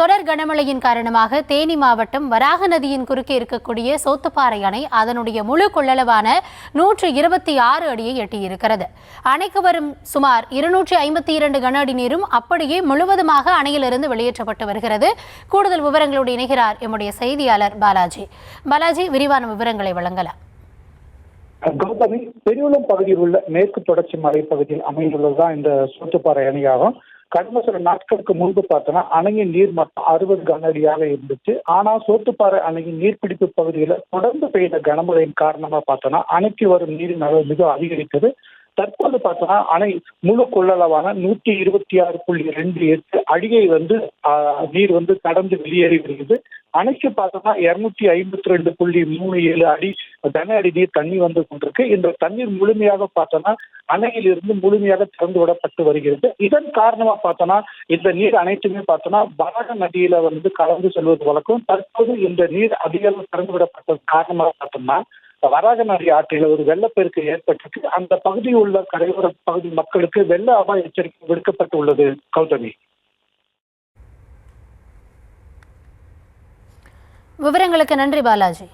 தொடர் கனமழையின் காரணமாக தேனி மாவட்டம் வராக நதியின் குறுக்கே இருக்கக்கூடிய சோத்துப்பாறை அணை அதனுடைய முழு கொள்ளளவான 126 அடியை எட்டியிருக்கிறது. அணைக்கு வரும் சுமார் 252 கன அடி நீரும் அப்படியே முழுவதுமாக அணையிலிருந்து வெளியேற்றப்பட்டு வருகிறது. கூடுதல் விவரங்களோடு இணைகிறார் எம்முடைய செய்தியாளர் பாலாஜி. பாலாஜி, விரிவான விவரங்களை வழங்கலாம். கௌதமி, பெரியகுளம் பகுதியில் உள்ள மேற்கு தொடர்ச்சி மலைப்பகுதியில் அமைந்துள்ளதுதான் இந்த சோத்துப்பாறை அணையாகும். கடந்த சில நாட்களுக்கு முன்பு பார்த்தோன்னா அணையின் நீர் மட்டம் 60 கன அடியாக இருந்துச்சு. ஆனால் சோத்துப்பாறை அணையின் நீர்பிடிப்பு பகுதியில் தொடர்ந்து பெய்த கனமழையின் காரணமா பார்த்தோன்னா அணைக்கு வரும் நீரின் அளவு மிக அதிகரித்தது. தற்போது பார்த்தோன்னா அணை முழு கொள்ளளவான 126.28 அடியை நீர் கடந்து வெளியேறி வருகிறது. அணைக்கு பார்த்தோம்னா 252.37 அடி கன அடி நீர் தண்ணி வந்து கொண்டிருக்கு. இந்த தண்ணீர் முழுமையாக பார்த்தோம்னா அணையில் இருந்து முழுமையாக திறந்து விடப்பட்டு வருகிறது. இதன் காரணமா பார்த்தோம்னா இந்த நீர் அனைத்துமே பார்த்தோம்னா வராக நதியில கலந்து செல்வது வழக்கம். தற்போது இந்த நீர் அதிக திறந்து விடப்பட்டது காரணமாக பார்த்தோம்னா வராக நதி ஆற்றில் ஒரு வெள்ளப்பெருக்கு ஏற்பட்டிருக்கு. அந்த பகுதியில் உள்ள கரையோர பகுதி மக்களுக்கு வெள்ள அபாய எச்சரிக்கை விடுக்கப்பட்டு உள்ளது. கௌதமி, விவரங்களுக்கு நன்றி பாலாஜி.